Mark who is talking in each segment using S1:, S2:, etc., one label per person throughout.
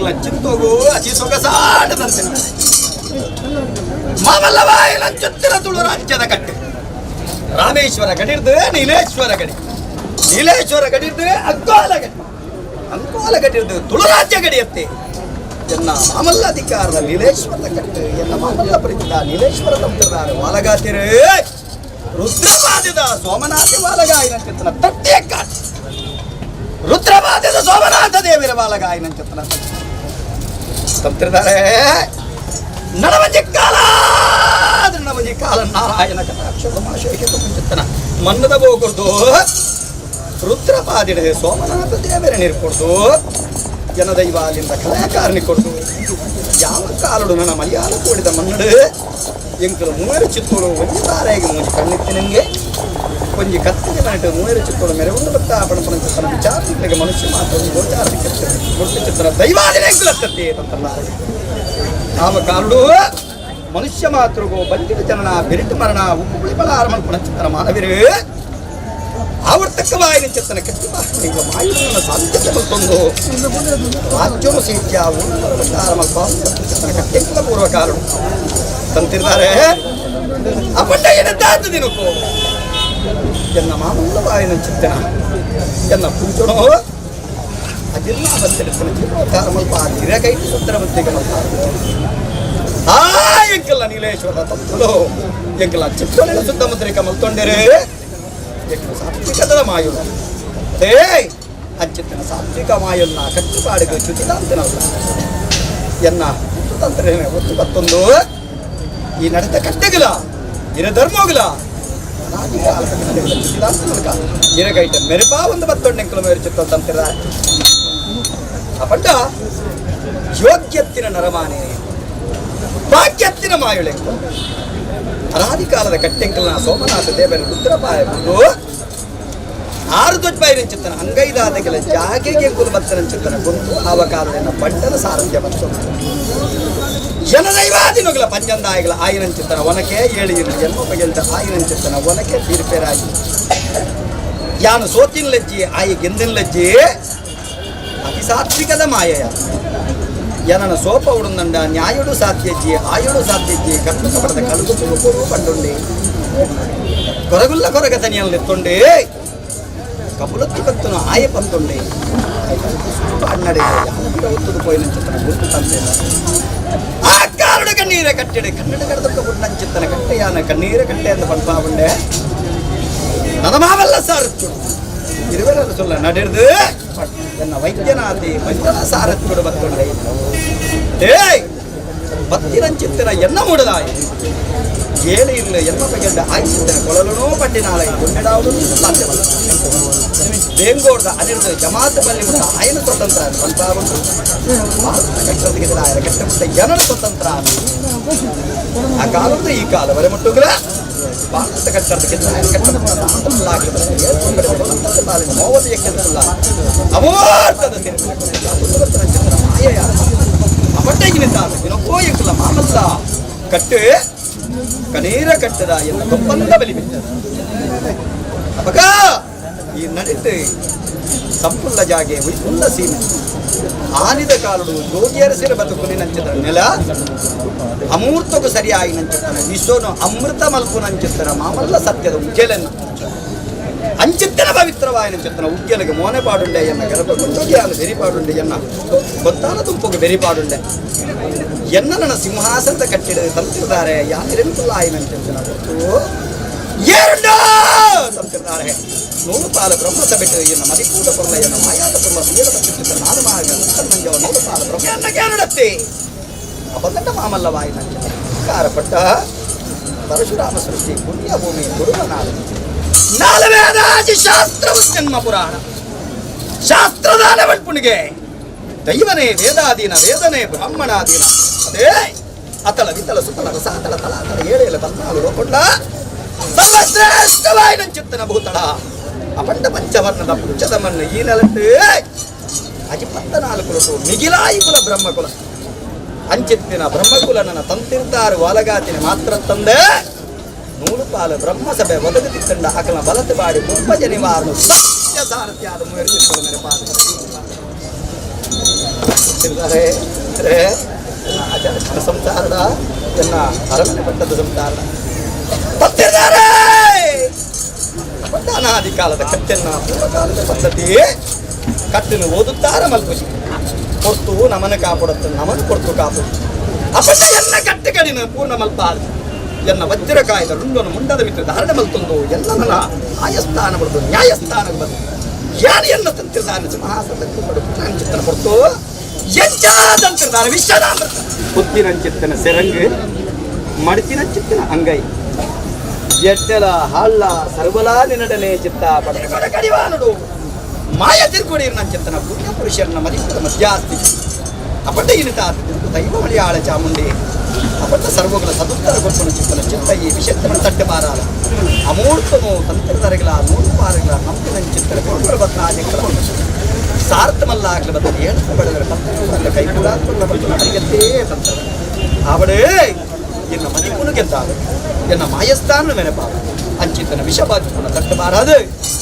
S1: ಎಂಕ್ಲ ಚಿತ್ತೋಗು ಅತಿ ಸೊಗಸಾಡದಂತೆ ಮಾಮಲ್ಲವಾಯಿ ಲಂಚುತ್ತಿನ ತುಳು ರಾಜ್ಯದ ಕಟ್ಟೆ ರಾಮೇಶ್ವರ ಗಡಿರ್ದು ನೀಲೇಶ್ವರ ಗಡಿ ನೀಲೇಶ್ವರ ಗಡಿರ್ದು ಅಂಕೋಲ ಗಡಿರ್ದು ತುಳು ರಾಜ್ಯ ಗಡಿಯತ್ತೆ ಎನ್ನ ಮಾಮಲ್ಲ ಅಧಿಕಾರದ ನೀಲೇಶ್ವರದ ಕಟ್ಟು ಎನ್ನ ಮಾಮಲ್ಲ ಪ್ರೀತಿದ ನೀಲೇಶ್ವರ ತಂತ್ರದಾರ ವಾಲಗಾತಿರೇ ರುದ್ರಬಾಧ್ಯದ ಸೋಮನಾಥ ವಾಲಗಾಯಿನ ಚಿತ್ತನ ತಟ್ಟೆ ಕಾಟ್ ರುದ್ರಬಾಧ್ಯದ ಸೋಮನಾಥ ದೇವಿರ ವಾಲಗಾಯಿನ ಚಿತ್ತನ ತಂತ್ರದಾರೆ ನಡವಂಜಿ ಕಾಲ ನಾರಾಯಣ ಕಟಾಕ್ಷ ತಮಾಶೆಗೆ ಚಿತ್ತನ ಮನ್ನದ ಹೋಗುದು ರುದ್ರಪಾದಿಡೆ ಸೋಮನಾಥ ದೇವರ ನೀರ್ಕೊಡ್ದು ಜನದೈವ ಅಲ್ಲಿಂದ ಕಲಾಕಾರನಿ ಕೊಡ್ದು ಯಾವ ಕಾಲಡು ನನ್ನ ಮಲಯಾಳ ಕೂಡಿದ ಮನ್ನಡು ಎಂಕಲು ಮೂವರು ಚಿತ್ತೂರು ಒಂಜಿ ತಾರೆಗೆ ಮುಂಚೆ ಕಣ್ಣಿತ್ತು ನಿಮಗೆ ಕೊಂಜಿ ಕತ್ತಿಗೆ ಮನೆಟ್ಟು ಮೂವರು ಚಿತ್ತೂರು ಮೇರೆ ಒಂದು ಬತ್ತ ಪಣಪಣ ಚಿತ್ತನ ವಿಚಾರಗಳಿಗೆ ಮನುಷ್ಯ ಮಾತ್ರ ಒಂದು ಗೋಚಾರಕ್ಕೆ ಗೊತ್ತು ಚಿತ್ರ ದೈವಾದಿನ ಎಂಕಲತ್ತತ್ತೆ ಅಂತಲ್ಲ ಯಾವ ಕಾಲಡು ಮನುಷ್ಯ ಮಾತೃಗೋ ಬಂದಿದ ಜನನ ಬೆರಿಟು ಮರಣ ಉಪ್ಪುಳಿ ಬಲ ಆರಮಲ್ಪಣ ಚಿತ್ರ ಮಾನವಿರು ಆವರ್ತಕವಾಯಿನ ಚಿತ್ತನ ಕಟ್ಟಿ ಈಗ ಮಾಯುನ ಸಾಧ್ಯತೆ ಮತ್ತೊಂದು ರಾಜ್ಯನು ಸೀತ್ಯ ಚಿತ್ತನ ಕಟ್ಟೆಂಕಲ ಪೂರ್ವ ಕಾರಣ ತಂತಿರ್ತಾರೆ ಅಪ್ಪಣ್ಣ ಏನಂತಾದ ದಿನಕ್ಕೂ ಎನ್ನ ಮಾಮೂಲವಾಯಿನ ಚಿತ್ತನ ಎನ್ನ ಪುಂಚಣೋ ಅದಿಲ್ಲ ಬಂತಿರ್ತಾನೆ ಜೀವಕಾರಮಲ್ಪ ಹಿರಕೈಟಿ ಸುಂದರ ಮಂತ್ರಿಗೆ ಆ ಎಂಕಲ್ಲ ನೀಲೇಶ್ವರ ತಪ್ಪಲು ಎಂಕಲ್ಲ ಚಿತ್ತೊಳಿನ ಸುತ್ತಮುದ್ರಿಕ ಮಲ್ತೊಂಡಿರೇ ಸಾತ್ವಿಕದ ಮಾಯುಲ್ಲ ಅದೇ ಅಚ್ಚಿತ್ತಿನ ಸಾತ್ವಿಕ ಮಾಯುಲ್ಲ ಕಟ್ಟುಪಾಡಿಗೆ ಚ್ಯುತಿತಾಂತನಲ್ಲ ಎನ್ನ ತಂತ್ರ ಒತ್ತು ಮತ್ತೊಂದು ಈ ನಡೆದ ಕಷ್ಟಗಿಲ್ಲ ಇರ ಧರ್ಮೋಗಿಲ್ಲ ಇರಗೈಟ ಮೆರುಪಾ ಒಂದು ಮತ್ತೊಂಡೆಂಕಲ ಮೇರು ಚಿತ್ತ ತಂತಿದ್ದಾರೆ ಅಪಟ್ಟ ಯೋಗ್ಯತ್ತಿನ ನರಮಾನೆ ಭಾಗ್ಯತ್ತಿನ ಮಾಯುಳೆಂಕ ಅನಾದಿ ಕಾಲದ ಕಟ್ಟೆಂಕಲನ ಸೋಮನಾಥ ದೇವರ ರುದ್ರಪಾಯ ಬಂದು ಆರು ಧ್ವಜಪಾಯಿನ ಚಿತ್ತನ ಅಂಗೈದಾದಗೆಲ್ಲ ಜಾಗೆಗೆ ಕುಲಬತ್ತನ ಚಿತ್ತನ ಗೊಂದು ಆವ ಕಾಲದ ಬಂಟನ ಸಾರಥ್ಯ ಬಂತು ಜನದೈವಾದಿನುಗಳ ಪಂಚಂದಾಯಗಳ ಆಯಿನ ಚಿತ್ತನ ಒನಕೆ ಏಳು ಜನ್ಮ ಬಗೆಲ್ದ ಆಯಿನ ಚಿತ್ತನ ಒನಕೆ ತೀರ್ಪೇರಾಗಿ ಯಾನು ಸೋತಿನ ಲಜ್ಜಿ ಆಯಿ ಗೆಂದಿನ ಲಜ್ಜಿ ಅತಿ ಸಾತ್ವಿಕದ ಮಾಯಯ ಏನನ ಸೋಪ ಉಡುಂದಂಡ ನ್ಯಾಯುಡು ಸಾಧ್ಯಜ್ಜಿ ಆಯುಡು ಸಾಧ್ಯಜ್ಜಿ ಕರ್ಮಕ ಪಡೆದ ಕಳುಗು ತುಳುಕೂರು ಪಂಡುಂಡೆ ಕೊರಗುಲ್ಲ ಕೊರಗತನಿಯಲ್ಲಿ ಎತ್ತೊಂಡೆ ಕಪುಲತ್ತಿ ಕತ್ತನು ಆಯ ಪಂತುಂಡೆ ಅಣ್ಣಡೆ ಒತ್ತುದು ಪೋಯಿನ ಚಿತ್ತನ ಗುರುತು ತಂತಿಲ್ಲ ಆ ಕಾರಣ ಕಣ್ಣೀರ ಕಟ್ಟೆಡೆ ಕನ್ನಡ ಕಡದಕ್ಕ ಬುಡ್ನಂಚಿತ್ತನ ಕಟ್ಟೆಯಾನ ಕಣ್ಣೀರ ಕಟ್ಟೆ ಅಂತ ಪಂಪಾವುಂಡೆ ನನ್ನ ಮಾವೆಲ್ಲ ಸಾರತ್ತು ಇರುವೆಲ್ಲ ಸೊಲ್ಲ ನಡೆದು ಎನ್ನ ವೈದ್ಯನಾದಿ ವೈದ್ಯನ ಸಾರತ್ಕೊಡು ಬತ್ತೊಂಡೆ ಏಯ್ ಬತ್ತಿರಂಚಿತ್ತಿನ ಎನ್ನ ಮೂಡದಾಯ ಏಳು ಇಲ್ಲ ಎನ್ನ ಬಗೆಡ್ಡ ಆಯ್ಚಿತ್ತಿನ ಕೊಳಲುನೂ ಪಟ್ಟಿನಾಳ ಗೊಂಡೆಡಾವುದು ಸಾಧ್ಯವಲ್ಲ ಬೇಂಗೋಡ್ದ ಅನಿರ್ದ ಜಮಾತ ಬಲ್ಲಿ ಮುಟ್ಟ ಆಯನ ಸ್ವತಂತ್ರ ಪಂಪಾವುಂಟು ಕಟ್ಟದಿಗೆ ಆಯನ ಕಟ್ಟಬಿಟ್ಟ ಜನನ ಸ್ವತಂತ್ರ ಆ ಕಾಲದ ಈ ಕಾಲ ವರೆ ಮುಟ್ಟುಗಳ ಭಾರತ ಕಟ್ಟಡಕ್ಕೆ ಅಮೋರ್ತದ ಮಾಯೆಗಿನಿಂದ ಮಾಮಲ್ಲ ಕಟ್ಟು ಕನೇರ ಕಟ್ಟದ ಎಲ್ಲ ತೊಪ್ಪಂದ ಬಲಿ ಬಿದ್ದ ಅಪಕ ಈ ನಡೆದು ಸಂಪುಲ್ಲ ಜಾಗೆ ಉಳ್ಳ ಸೀಮೆ ಆನಿದ ಕಾಲುಡು ಯೋಗಿಯರಸಿರ ಬದುಕುನಿ ನಂಚಿದ್ರ ನೆಲ ಅಮೂರ್ತಗೂ ಸರಿಯಾಗಿ ನಂಚಿತ್ತನ ವಿಶ್ವನು ಅಮೃತ ಮಲ್ಪು ನಂಚಿತ್ತನ ಮಾಮಲ್ಲ ಸತ್ಯದ ಉಜ್ಜಲನ್ನ ಅಂಚಿತ್ತನ ಪವಿತ್ರವಾಯ ನಂಚಿತ್ತನ ಉಜ್ಜಲಿಗೆ ಮೋನೆ ಪಾಡುಂಡೆ ಎನ್ನ ಗರ್ಭಗುಂಡೋಗಿ ಆಗ ಬೆರಿಪಾಡುಂಡೆ ಎನ್ನ ಗೊತ್ತಾನ ತುಂಬುಗೆ ಬೆರಿಪಾಡುಂಡೆ ಎನ್ನ ನನ್ನ ಸಿಂಹಾಸನದ ಕಟ್ಟಿಡ ತಂತಿರ್ತಾರೆ ಯಾರಿರೆಂತುಲ್ಲಾಯಿ ನಂಚಿತ್ತನ ಗೊತ್ತು ಏರುಂಡೋ ತಂತಿರ್ತಾರೆ ನೂರು ಪಾಲು ಬ್ರಹ್ಮಸ ಬಿಟ್ಟು ಎನ್ನ ಮದಿಕೂಟ ಪುರ್ಲ ಎನ್ನ ಮಾಯಾದ ಪುರ್ಲ ಬೀರ ಬಚ್ಚಿತ್ತ ನಾನು ಮಾಗ ಮಂಜವ ನೂರು ಪಾಲು ಬ್ರಹ್ಮ ಎನ್ನ ಕೇರಡತ್ತೆ ಅಪದಂಡ ಮಾಮಲ್ಲವಾಯಿ ನಂಚಿತ ಕಾರಪಟ್ಟ ಪರಶುರಾಮ ಸೃಷ್ಟಿ ಪುಣ್ಯ ಭೂಮಿ ಗುರುವನಾದ ನಾಲವೇದಾಜಿ ಶಾಸ್ತ್ರವು ಜನ್ಮ ಪುರಾಣ ಶಾಸ್ತ್ರದಾನ ಪುಣಿಗೆ ದೈವನೇ ವೇದಾಧೀನ ವೇದನೆ ಬ್ರಾಹ್ಮಣಾಧೀನ ಅದೇ ಅತಳ ವಿತಲ ಸುತಲ ರಸಾತಳ ತಲಾತಳ ಏಳೇಳ ತಲ್ನಾಳು ಲೋಕೊಂಡ ಸರ್ವಶ್ರೇಷ್ಠವಾಯಿ ನಂಚಿತ್ತನ ಭೂತಳ ಅಪಂಡ ಪಂಚವರ್ಣದ ಪುಚ್ಚದ ಮಣ್ಣು ಈ ನೆಲಟ್ಟು ಅಜಿ 14 ಮಿಗಿಲಾಯಿ ಕುಲ ಬ್ರಹ್ಮಕುಲ ಅಂಚಿತ್ತಿನ ಬ್ರಹ್ಮಕುಲ ನನ್ನ ತಂತಿರ್ತಾರು ವಾಲಗಾತಿನ ಮಾತ್ರ ತಂದೆ 100 ಪಾಲು ಬ್ರಹ್ಮಸಭೆ ಒದಗುತ್ತಿದ್ದಂಡ ಅಕಲ ಬಲತೆ ಬಾಡಿ ಪುಷ್ಪಜ ನಿವಾರಣ ಸತ್ಯ ಸಾರಥ್ಯಾದ ಮುಯರ್ತಿತ್ತು ಮೇರೆ ಪಾದ ಅಂತಿದ್ದಾರೆ ಆಚಾರ್ಯ ಸಂಸಾರದ ಎನ್ನ ಅರಮನೆ ಪಟ್ಟದ ಸಂಸಾರ ಬರ್ತಿದ್ದಾರೆ. ಅನಾದಿ ಕಾಲದ ಕಟ್ಟೆನ್ನ ಪೂರ್ವಕಾಲದ ಪದ್ಧತಿ ಕಟ್ಟನ್ನು ಓದುತ್ತಾರೆ ಮಲ್ಪುಸಿ ಕೊಡ್ತು ನಮನ ಕಾಪಾಡುತ್ತೆ ನಮನ ಕೊಡ್ತು ಕಾಪು ಅಪಟ್ಟ ಎನ್ನ ಕಟ್ಟೆ ಕಡಿನ ಪೂರ್ಣ ಮಲ್ಪಾದ ಎನ್ನ ವಜ್ರ ಕಾಯ್ದ ರುಂಡನ ಮುಂಡದ ಮಿತ್ರ ಧಾರಣೆ ಮಲ್ತೊಂದು ಎಲ್ಲ ನನ್ನ ಆಯಸ್ಥಾನ ಬಡ್ದು ನ್ಯಾಯಸ್ಥಾನಕ್ಕೆ ಬಂದು ಯಾರು ಎನ್ನ ತಂತಿರ್ದಾನೆ ಮಹಾಸಭೆಗೆ ನಾನು ಚಿತ್ರ ಕೊಡ್ತು ಎಂಚಾದಂತಿರ್ದಾನೆ ವಿಶ್ವನಾಮೃತ ಪುತ್ತಿನ ಚಿತ್ತನ ಸೆರಂಗು ಮಡಿಚಿನ ಚಿತ್ತನ ಅಂಗೈ ಎಟ್ಟೆಲ ಹಳ್ಳ ಸರ್ವಲಾ ನಿನ್ನಡನೆ ಚಿತ್ತ ಪಡೆದ ಕಡಿವಾನುಡು ಮಾಯ ತಿರ್ಕೊಡಿ ನನ್ನ ಚಿತ್ತನ ಪುಣ್ಯ ಪುರುಷರನ್ನ ಮದಿಪದ ಮಧ್ಯಾಸ್ತಿ ಅಪಟ್ಟ ಇನಿತಾದ ದೈವ ಮಳಿಯಾಳ ಚಾಮುಂಡಿ ಅಪಟ್ಟ ಸರ್ವಗಳ ಸದುತ್ತರ ಗೊತ್ತನ ಚಿತ್ತನ ಚಿತ್ತ ಈ ವಿಷಯವನ್ನು ತಟ್ಟೆ ಮಾರಾಲ ಅಮೂರ್ತನು ತಂತ್ರದರಗಳ ನೂರು ಪಾರಗಳ ನಂಬಿನ ಚಿತ್ತರ ಕೊಡುಗಳ ಬದಲಾಜಗಳ ಸಾರ್ಥಮಲ್ಲಾಗಲ ಬದಲು ಏಳು ಬಡಗರ ಪತ್ರ ಕೈ ಕೂಡ ಅಡಿಗತ್ತೇ ತಂತ್ರ ಅವಡೇ ಎನ್ನ ಮದಿಪುನು ಗೆದ್ದಾಗ ಎನ್ನ ಮಾಯಸ್ಥಾನ ನೆನಪಾಗ ಅಂಚಿತನ ವಿಷಬಾಧಿಪುನ ತಟ್ಟು ಮಾರಾದು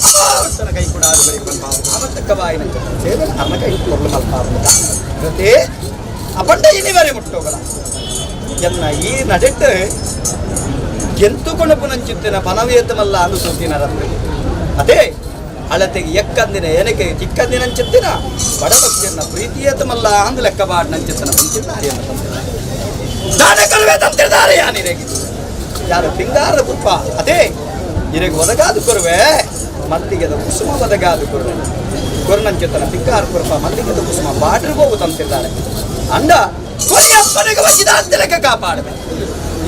S1: ಅಮಾವರ್ತನ ಕೈ ಕೂಡ ಅದು ಬರೀ ಆವರ್ತಕವಾಯಿನ ಸೇವೆ ನನ್ನ ಕೈ ಕೊರಲು ಮಲ್ಪಾದ ಜೊತೆ ಅಪಂಡ ಇನಿವರೆ ಮುಟ್ಟೋಗಲ ಎನ್ನ ಈ ನಡೆಟ್ಟು ಎಂತು ಕೊಣಪುನಂಚಿತ್ತಿನ ಪನವೇತಮಲ್ಲ ಅನುಸೂತಿನ ಅದೇ ಅಳತೆಗೆ ಎಕ್ಕಂದಿನ ಏನಕ್ಕೆ ಚಿಕ್ಕಂದಿನಂಚಿತ್ತಿನ ಬಡಭಕ್ತಿಯನ್ನ ಪ್ರೀತಿಯೇತಮಲ್ಲ ಅಂದು ಲೆಕ್ಕಬಾಡ್ನಂಚಿತ್ತನ ಪಂಚಿದ್ದಾರಿಯನ್ನು ತಂದಿದ್ದಾರೆ ನಾನೇ ಕಲ್ವೇ ತಂತಿದ್ದಾರೆ ಯಾನಿರೆಗೆ ಯಾರು ಪಿಂಗಾರದ ಪುಪ್ಪ ಅದೇ ಇರೆಗೆ ಒದಗಾದು ಕೊರುವೆ ಮಲ್ಲಿಗೆದ ಕುಸುಮ ಒದಗಾದು ಕೊರುವೆ ಕೊರನಂಚಿತ್ತನ ಪಿಂಗಾರ ಕುರುಪ ಮಲ್ಲಿಗೆದ ಕುಸುಮ ಬಾಡ್ರಿಗೆ ಹೋಗು ತಂತಿದ್ದಾರೆ ಅಂಡ ಕೊನೆಗೆ ವಚ್ಚಿದ ಅಂತಿಲಕ್ಕೆ ಕಾಪಾಡಬೇಕು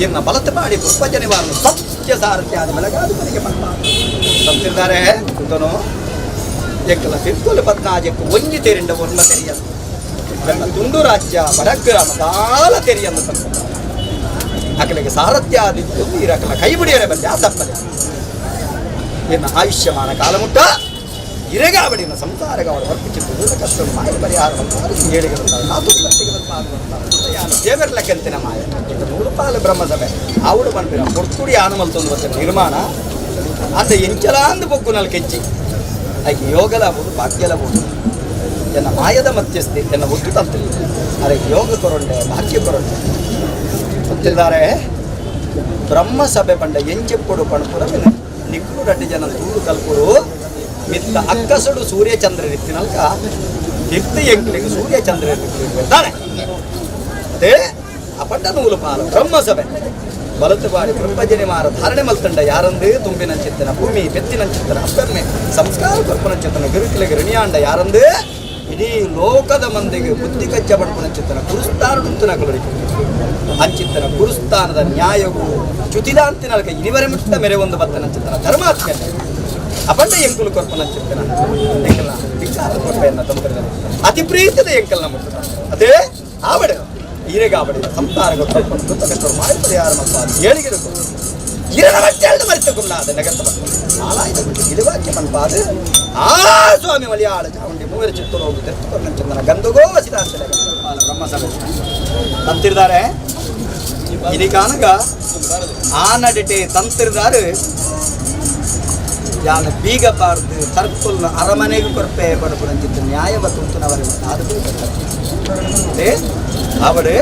S1: ಇನ್ನ ಬಲತ ಮಾಡಿ ಪುಷ್ಪ ಜನಿವಾರನು ಸತ್ಯ ಸಾರಥ್ಯ ಆದ ಬೆಳಗಾದು ಮನೆಗೆ ತಂತಿದ್ದಾರೆ ಕೂತನು ಎಕ್ಕಲ ತಿರ್ಕೊಲು ಪದ್ನಾಜಕ್ಕೆ ಒಂಜಿ ತೆರಿಂಡ ಒರ್ಮ ತೆರೆಯಲು ನನ್ನ ತುಂಡು ರಾಜ್ಯ ಬಡಗ್ರಾಮ ದಾಲ ತೆರೆಯನ್ನು ತಂದ ಅಕಲಿಗೆ ಸಾರಥ್ಯ ಆದಿತ್ತು ಇರಕಲ ಕೈ ಬಿಡಿಯರೆ ಬಂದೆ ಆ ತಪ್ಪದೆ ಇನ್ನು ಆಯುಷ್ಯಮಾನ ಕಾಲ ಮುಟ್ಟ ಇರೆಗಾಬಡಿನ ಸಂಸಾರಗ ಅವರು ವರ್ಪಿಸಿದ್ದು ಕಷ್ಟ ಮಾಯ ಪರಿಹಾರ ದೇವರ್ಲಕ್ಕಂತಿನ ಮಾಯ ನೂರು ಪಾಲು ಬ್ರಹ್ಮಸಭೆ ಆವುಡು ಬಂದಿರ ಕೊಡ್ತುಡಿ ಆನಮಲ್ತೊಂದು ವರ್ಷ ನಿರ್ಮಾಣ ಅಂದ ಎಂಚಲ ಅಂದು ಬೊಕ್ಕು ನಲ್ ಕೆಚ್ಚಿ ಆಕೆ ಯೋಗಲಾಬಹುದು ಭಾಗ್ಯಲಬಹುದು ಎನ್ನ ಮಾಯದ ಮಧ್ಯಸ್ಥೆ ಎನ್ನ ಒಟ್ಟು ತಂತಿಲ್ಲ ಅದಕ್ಕೆ ಯೋಗ ಕೊರೊಂಡೆ ಭಾಗ್ಯ ಕೊರೊಂಡೆ ಗೊತ್ತಿದ್ದಾರೆ ಬ್ರಹ್ಮಸಭೆ ಪಂಡ ಎಂಚೆಪ್ಪುಡು ಪಣಪುರವಿನ ನಿಕ್ಕುಡು ರಡ್ಡಿ ಜನ ತೂರು ಕಲ್ಪುರು ಮಿತ್ತ ಅಕ್ಕಸುಡು ಸೂರ್ಯಚಂದ್ರ ರೀತಿನಲ್ಕ ನಿತ್ಯ ಎಂಕ್ಲಿಗೆ ಸೂರ್ಯಚಂದ್ರ ತಾನೆ ಅದೇ ಅಪಟ್ಟ ನೂಲು ಪಾಲು ಬ್ರಹ್ಮಸಭೆ ಬಲತು ಬಾಡಿ ಪ್ರಪಂಚನೆ ಮಾರ ಧಾರಣೆ ಮಲ್ತಂಡ ಯಾರಂದೇ ತುಂಬಿನ ಚಿತ್ತನ ಭೂಮಿ ಬೆತ್ತಿನ ಚಿತ್ತನ ಅಪ್ಪರ್ಮೆ ಸಂಸ್ಕಾರ ಕೊರ್ಪನ ಚಿತ್ತನ ಗಿರುಕಿಲೆಗೆ ಋಣಿಯಾಂಡ ಯಾರಂದೇ ಇಡೀ ಲೋಕದ ಮಂದಿಗೆ ಬುದ್ಧಿ ಕಚ್ಚ ಬಡ್ಪನ ಚಿತ್ತನ ಗುರುಸ್ಥಾನ ನುತ್ತನ ಕಲರಿಕೆ ಅಂಚಿತ್ತನ ಗುರುಸ್ಥಾನದ ನ್ಯಾಯವು ಚ್ಯುತಿದಾಂತಿನಲ್ಕ ಇನಿವರೆ ಮುಟ್ಟ ಮೇರೆ ಒಂದು ಬತ್ತನ ಚಿತ್ತನ ಧರ್ಮಾತ್ಮತೆ ಅಪಂಡ ಎಂಕುಲು ಕೊರ್ಪನ ಚಿತ್ತನ ಎಂಕಲ್ನ ವಿಚಾರ ಕೊರ್ಪೆಯನ್ನ ತಂತ್ರದಲ್ಲಿ ಅತಿ ಪ್ರೀತಿದ ಎಂಕಲ್ನ ಮುಟ್ಟ ಅದೇ ಆವಡೆ ಈರೆಗಾಬಡಿ ಸಂಸಾರ ಗೊತ್ತರು ಮಾಡಿದರೆ ಯಾರ ಮಕ್ಕ ಏಳಿಗೆ ಇರನ ಮಟ್ಟೆಲ್ದು ಮರಿತುಕೊಳ್ಳ ಅದ ನಗತ್ತ ನಾಲಾಯ್ದ ಬಿಟ್ಟು ಇಳುವಾಕ್ಯ ಮನ್ಪಾದು ಆ ಸ್ವಾಮಿ ಮಲಯಾಳ ಚಾಮುಂಡಿ ಮೂವರು ಚಿತ್ತೂರು ಹೋಗಿ ತೆತ್ತುಕೊಂಡು ಚಂದನ ಗಂಧಗೋ ವಸಿದಾಂತಲೆ ಬ್ರಹ್ಮಸಭೆ ತಂತಿರ್ದಾರೆ ಇದೀಗಾನಗ ಆ ನಡಿಟೆ ತಂತಿರ್ದಾರು ಯಾನ ಬೀಗ ಪಾರ್ದು ತರ್ಪುಲ್ನ ಅರಮನೆಗೆ ಕೊರಪೆ ಪಡ್ಕೊಂಡಂತಿತ್ತು ನ್ಯಾಯ ತುಂತುನವರಿಗೆ ಅದು ಅದೇ ಅವಡು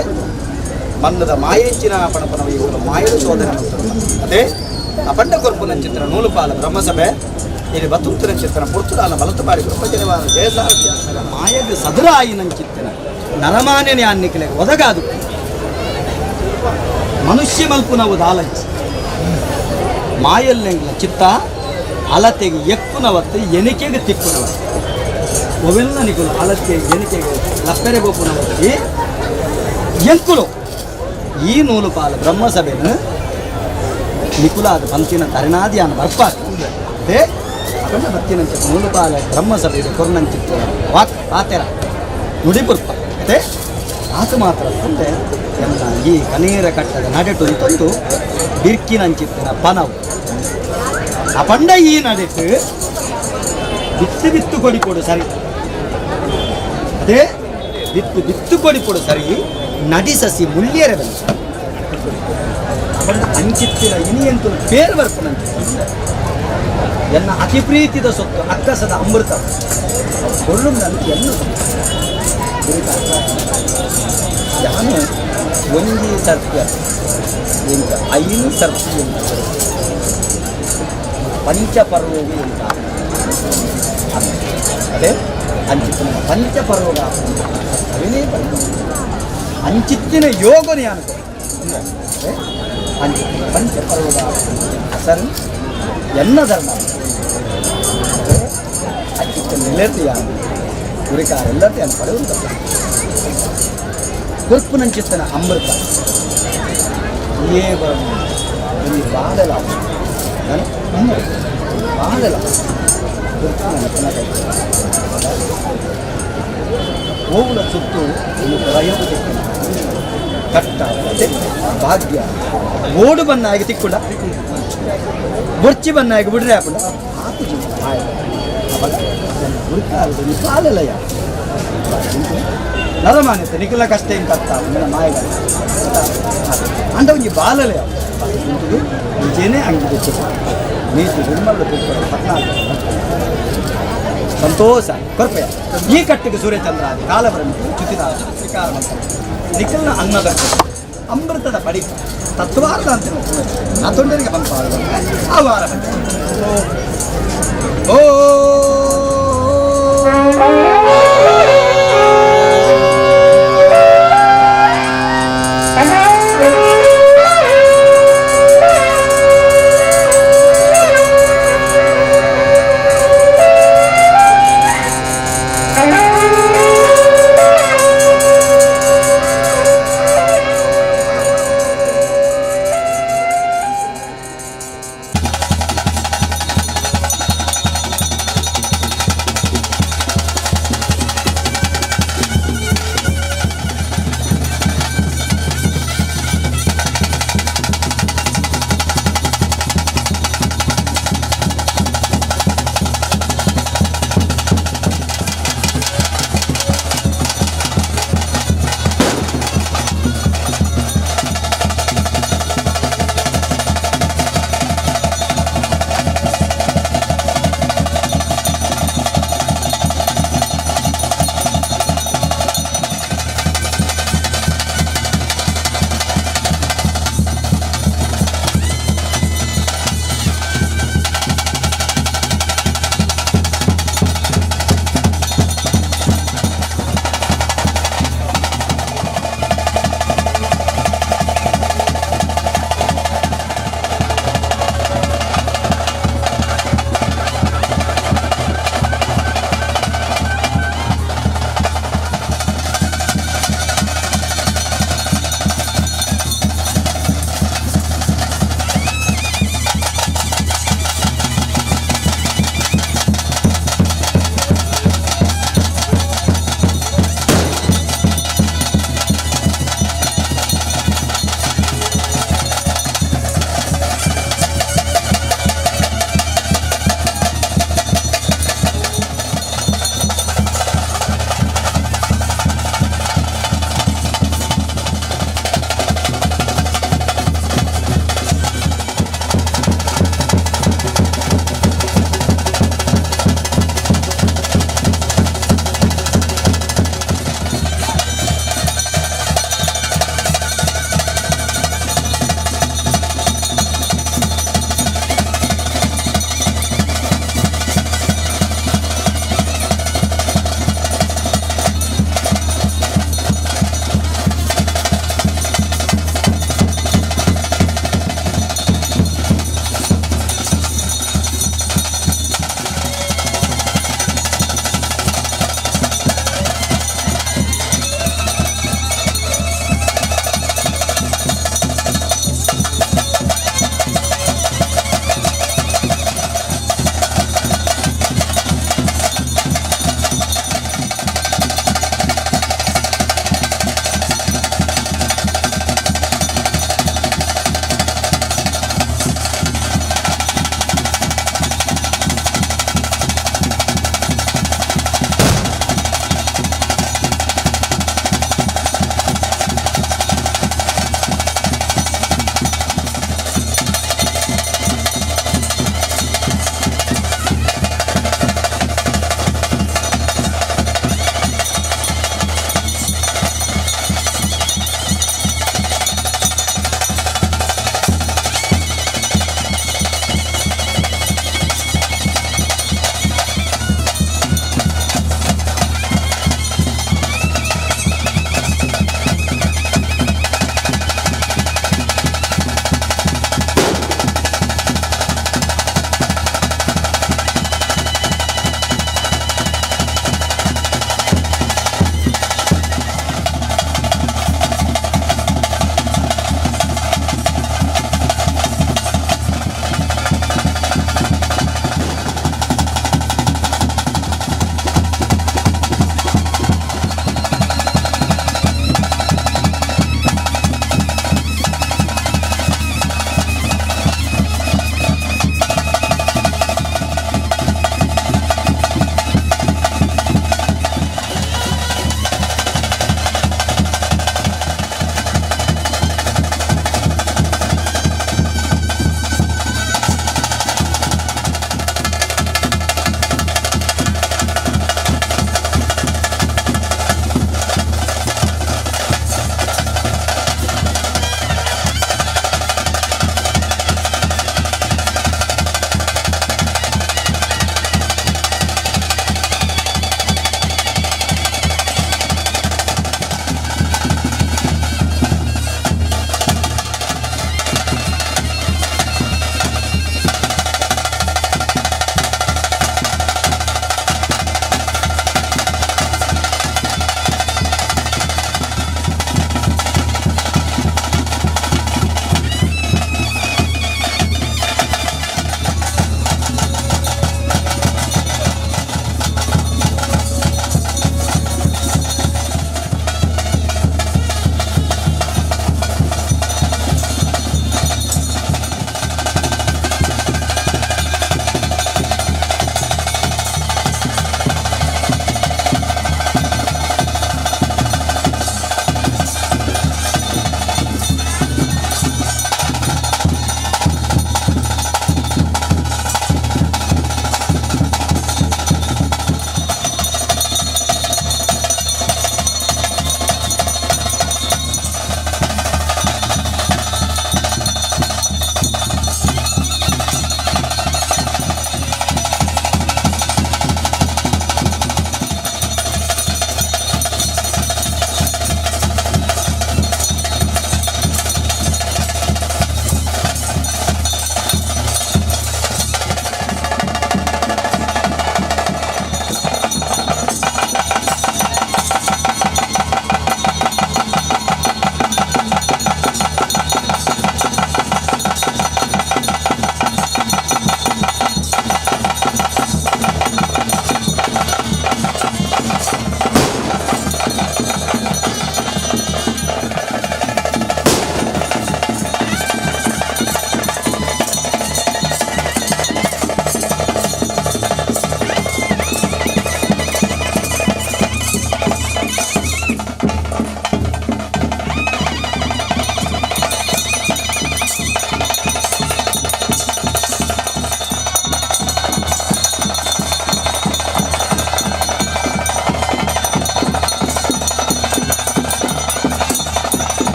S1: ಮನ್ನದ ಮಾಯಂಚಿನ ಪಣಪನ ಇವರು ಮಾಯದ ಶೋಧನೆ ಅದೇ ಅಪಂಡ ಕೊರ್ಪುನ ಚಿತ್ರ ನೂಲುಪಾಲ ಬ್ರಹ್ಮಸಭೆ ಇಲ್ಲಿ ಬತುಂತಿನ ಚಿತ್ರನ ಪುರ್ತುಲಾಲ ಬಲತು ಬಾಡಿ ಪ್ರಪಂಚವಾದ ಜಯಸಾರಥ್ಯ ಮಾಯದ ಸದರ ಆಯಿನ ಚಿತ್ರನ ನರಮಾನ್ಯನೇ ಅನ್ನಿಕಲೆ ಒದಗಾದು ಮನುಷ್ಯ ಮಲ್ಪುನವು ದಾಲಂಚಿ ಮಾಯಲ್ಲೆಂಗ್ಲ ಚಿತ್ತ ಅಲತೆಗೆ ಎಕ್ಕುನವತ್ತು ಎನಿಕೆಗೆ ತಿಕ್ಕುನವತ್ತು ಒವೆಲ್ಲ ನಿಕುಲು ಅಲತೆ ಎನಿಕೆಗೆ ಲಪ್ಪೆರೆ ಬೋಪುನವತ್ತಿ ಎಂಕುಲು ಈ ನೂಲು ಪಾಲು ಬ್ರಹ್ಮಸಭೆಯನ್ನು ನಿಕುಲಾದ ಪಂಚಿನ ತರಣಾದಿಯಾನ ಬರ್ಪಾದೆ ಅಕೊಂಡ ಬತ್ತಿನಂಚ ನೂಲು ಪಾಲ ಬ್ರಹ್ಮಸಭೆ ಕೊರ್ನಂಚಿತ್ತು ವಾಕ್ ಆತೆರ ನುಡಿಪುರ್ಪ ಅದೇ ಆತ ಮಾತ್ರ ತಂದೆ ಎಲ್ಲ ಈ ಕನೀರ ಕಟ್ಟದ ನಡೆಟು ತಂದು ಬಿರ್ಕಿನಂಚಿತ್ತಿನ ಪನವು ಅಪಂಡ ಈ ನಡೆಟ್ಟು ಬಿತ್ತು ಬಿತ್ತು ಕೊಡಿ ಕೊಡು ಸರಿ ಅದೇ ಬಿತ್ತು ಬಿತ್ತು ಕೊಡಿ ಕೊಡು ಸರಿ ನಡಿಸಸಿ ಮುಳ್ಳಿಯರ ಬಂದು ಅಂಚಿತ್ತಿನ ಇನಿಯಂತೂ ಬೇರೆ ಬರ್ಪನಂತೆ ಎನ್ನ ಅತಿ ಪ್ರೀತಿದ ಸೊತ್ತು ಅಕ್ಕಸದ ಅಮೃತ ಕೊಳ್ಳುಂದಂತ ಎನ್ನು ಯಾನು ಒಂಜಿ ಸರ್ಪ್ಯ ಎಂತ ಐನು ಸರ್ಪಿ ಎಂತ ಪಂಚಪರ್ವೋಗು ಎಂತ ಅದೇ ಅಂಚಿತ್ತಿನ ಪಂಚಪರ್ವಗ ಅವನೇ ಅಂಚಿತ್ತಿನ ಯೋಗನೇ ಅನ್ಕೋ ಅಂಚಿತ್ತಿನ ಪಂಚಪರ್ವಗ ಸರ್ ಎನ್ನ ಧರ್ಮ ಅಂಚಿತ್ತಿನ ನಿಲರ್ತಿಯಾನು ಗುರಿಕಾರ ಎಲ್ಲರ್ತಿಯಾನು ಪಡೆಯುವಂತ ಕೊರ್ಪುನಂಚಿತ್ತನ ಅಮೃತ ಏ ಬರಲಿ ಬಾಳಲ ಬಾಳಲ ಓವುಲ ಸುತ್ತು ಕಟ್ಟ ಭಾಗ್ಯ ಓಡು ಬನ್ನಾಗಿ ತಿಕ್ಕುಂಡ ಬೊರ್ಚಿ ಬನ್ನಾಗಿ ಬಿಡ್ರೆ ಹಾಕೊಂಡ ಬಾಳಲಯ ನರಮಾನ್ಯತೆ ನಿಖಿಲ ಕಷ್ಟ ಇಂತ ಮಾಯ ಅಂಡ ಒಂಜಿ ಬಾಲಲಯ ನಿಜೇನೆ ಅಂಗಿ ನೀತಿ ನಿರ್ಮಲ 14 ಸಂತೋಷ ಕೊರಪೆಯ ಈ ಕಟ್ಟಿಗೆ ಸೂರ್ಯಚಂದ್ರಾದಿ ಕಾಲವರನ್ನು ಚ್ಯುತಿದ ಶ್ರೀಕಾರ ನಿಖಿಲ್ನ ಅನ್ನದ ಅಮೃತದ ಪಡಿ ತತ್ವಾರ್ಥ ಅಂತ ಆ ತೊಂದರೆಗೆ ಬಂದು ಆ ವಾರ ಓ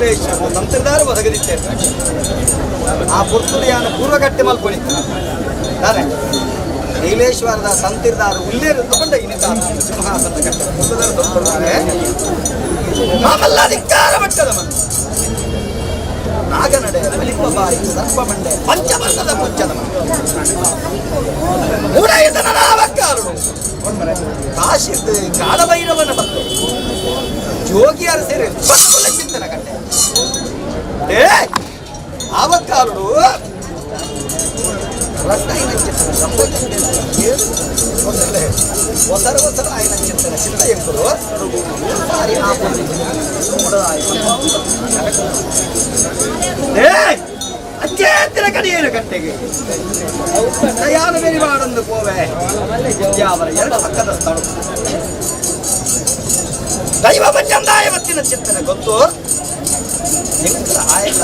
S1: ನೀಲೇಶ್ವರ ತಂತ್ರದಾರು ಒದಗದಿದ್ದೇನೆ ಆ ಪುರ್ತುಡಿಯಾನ ಪೂರ್ವಗಟ್ಟೆ ಮಲ್ಕೊಳ್ಳಿ ತಾನೆ ನೀಲೇಶ್ವರದ ತಂತಿರ್ದಾರು ಉಲ್ಲೇರಿದ್ದುಕೊಂಡ ಇನ್ನಿದ್ದಾರ ಸಿಂಹಾಸನ ಕಟ್ಟದ ಪುರ್ತದಾರು ತಂತ್ರದಾರೆ ಮಾಮಲ್ಲ ಅಧಿಕಾರ ಮಟ್ಟದ ಮನೆ ನಾಗನಡೆ ಬಲಿಪ ಬಾಯಿ ಸರ್ಪಮಂಡೆ ಪಂಚಮರ್ಗದ ಮುಚ್ಚದ ಮೂಡಾಯತನ ನಾವಕ್ಕಾರುಡು ಕಾಶಿದ್ದು ಕಾಲಭೈರವನ ಬಂದು ಜೋಗಿಯರು ಸೇರಿ ಬಸವನ ಚಿಂತನ ಕಟ್ಟೆ ಆವಕ್ಕಾರುಡು ರಟ್ಟಾಯಿನ ಚಿಂತನ ಹೊಸರ ಹೊಸರ ಆಯ್ನ ಚಿಂತನ ಚಿಂತ ಎಂಬುದು ಸಾರಿ ಅಚ್ಚೇತ್ತಿನ ಕಡಿಯೇನು ಕಟ್ಟೆಗೆ ದಯಾನ ಬೆರಿಬಾಡೊಂದು ಪೋವೆ ಅವರ ಎರಡು ಪಕ್ಕದ ಸ್ಥಳ ದೈವ ಪಂಚಂದಾಯ ಮತ್ತಿನ ಚಿಂತನೆ ಗೊತ್ತು ಎಂಕಲ ಆಯನ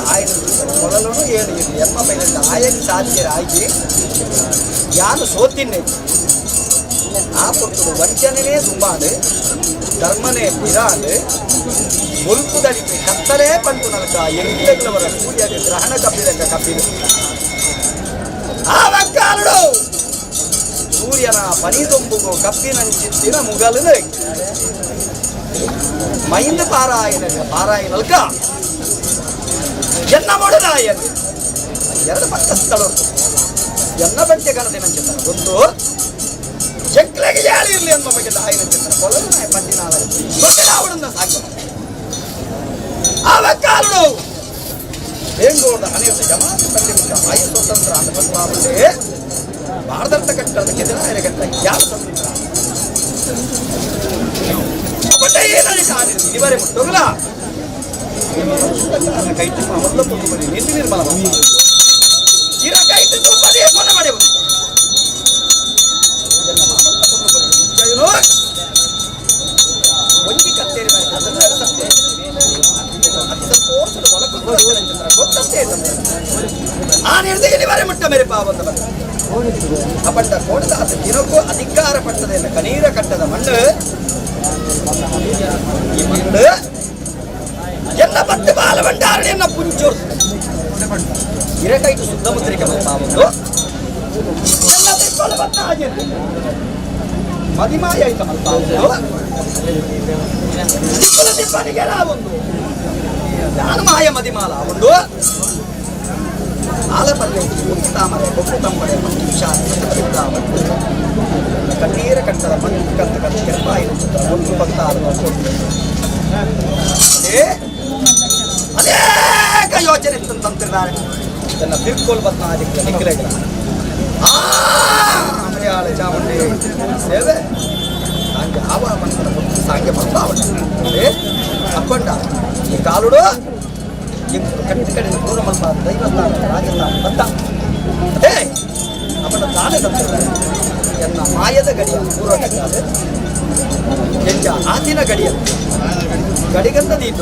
S1: ಮೊದಲು ಏನು ಎಮ್ಮ ಮೇಲಿಂದ ಆಯನ ಸಾಧ್ಯರಾಗಿ ಯಾನು ಸೋತಿನ್ನೆ ಆ ಪುಟ್ಟು ವಂಚನೆ ಸುಂಬಾಡು ಧರ್ಮನೇ ಬಿರಾಡು ಮುಲ್ಪುದಡಿಕೆ ಕತ್ತಲೇ ಪಂಟು ನಲಕ ಎಂಗಿಲವರ ಸೂರ್ಯಗೆ ಗ್ರಹಣ ಕಪ್ಪಿದಕ್ಕ ಕಪ್ಪಿದು ಆವಕ್ಕಾರುಡು ಸೂರ್ಯನ ಪನಿದೊಂಬುಗು ಕಪ್ಪಿನಂಚಿತ್ತಿನ ಮುಗಲು ಮೈಂದ ಪಾರಾಯನಲ್ಕ ಎನ್ನ ಮೊಡದಾಯನು ಎರಡು ಪಕ್ಕ ಸ್ಥಳ ಎನ್ನ ಬಟ್ಟೆ ಕನಸಿನ ಚಿಂತನ ಒಂದು ಚೆಕ್ಲೆಗೆ ಜಾಳಿ ಇರಲಿ ಎಂಬ ಬಗ್ಗೆ ಆಯ್ನ ಚಿಂತನ ಕೊಲ್ಲಲು ನಾಯ ಪಂಡಿನಾಳ ಗೊತ್ತಿಲ್ಲ ಅವಳನ್ನ ಸಾಧ್ಯ ಆವಕ್ಕಾರುಡು ಬೇಂಗೋಡ ಅನೇಕ ಜಮಾತು ಕಂಡಿಬಿಟ್ಟ ಆಯ ಸ್ವತಂತ್ರ ಅಂತ ಬಂದ್ಬಾಬಂಡೆ ಭಾರತ ಕಟ್ಟದ ಕೆದರಾಯರ ಕಟ್ಟ ಯಾರು ಸ್ವತಂತ್ರ ಬಟ್ಟೆ ಏನಾಗಿ ಕಾಣಿಸ್ತು ಇವರೇ ಮುಟ್ಟೋಗಲ ಕೈ ತುಂಬ ಮೊದಲು ಬಂದು ಬನ್ನಿ ನಿಂತು ನಿರ್ಮಲ ಇರ ಕೈ ತುಂಬದೇ ಕೊನೆ ಮಾಡಿ ಒಂಜಿ ಕತ್ತೇರಿ ಗೊತ್ತಷ್ಟೇ ಆ ನಿರ್ದಿಗೆ ನಿವಾರೆ ಮುಟ್ಟ ಮೇರೆ ಪಾವಂತ ಅಪಟ್ಟ ಕೋಣದಾದ ದಿನಕ್ಕೂ ಅಧಿಕಾರ ಪಟ್ಟದ ಕನೀರ ಕಟ್ಟದ ಮಣ್ಣು ಈ ಮಣ್ಣು ಎಲ್ಲ ಪತ್ತು ಬಾಲ ಭಂಡಾರಣೆಯನ್ನ ಪುಂಚೂರು ಇರಕೈಟು ಸುತ್ತಮುತ್ತಲಿಗೆ ಪಾವಂದು ಎಲ್ಲ ತಿಪ್ಪಲ ಬತ್ತ ಹಾಗೆ ಮದಿಮಾಯ ಆಯ್ತ ಮಲ್ಪಾವುದು ತಿಪ್ಪಲ ತಿಪ್ಪನಿಗೆ ಒಂದು ನಾನು ಮಾಯ ಮದಿಮಾಲ ಒಂದು ಆಲಪಲ್ಲೆ ತಾಮರೆ ಕೊಪ್ಪು ತಂಬಡೆ ಮತ್ತು ವಿಷಾದ ಕಣ್ಣೀರ ಕಟ್ಟದ ಪಂಚಕಂತ ಕಟ್ಟ ಕೆಂಪಾಯಿನ ಚಿತ್ರ ಒಂದು ಭಕ್ತಾರು ಅನೇಕ ಯೋಚನೆ ತಂತಿದ್ದಾರೆ ಇದನ್ನ ತಿರ್ಕೋಲ್ ಬತ್ನಾದಿಕ್ಕೆ ನಿಖಿಲೆಗಳ ಮಲಯಾಳ ಚಾಮುಂಡಿ ಸೇವೆ ಸಾಂಗೆ ಆವಾಹನ ಸಾಂಗೆ ಬಂದಾವಣೆ ಅಪ್ಪಂಡ ಈ ಕಾಲುಡು ಕಟ್ಟಿ ಕಡೆ ಪೂರ್ವ ಮಲ್ಪ ದೈವಸ್ಥಾನ ರಾಜಸ್ಥಾನ ಬಂದ ಅದೇ ಅಪ್ಪನ ತಾನೇ ತಂದಿದ್ದಾರೆ ಎನ್ನ ಮಾಯದ ಗಡಿಯ ಪೂರ್ವ ಕಟ್ಟಾದೆ ಹೆಂಚ ಆತಿನ ಗಡಿಯ ಗಡಿಗಂತ ದೀಪ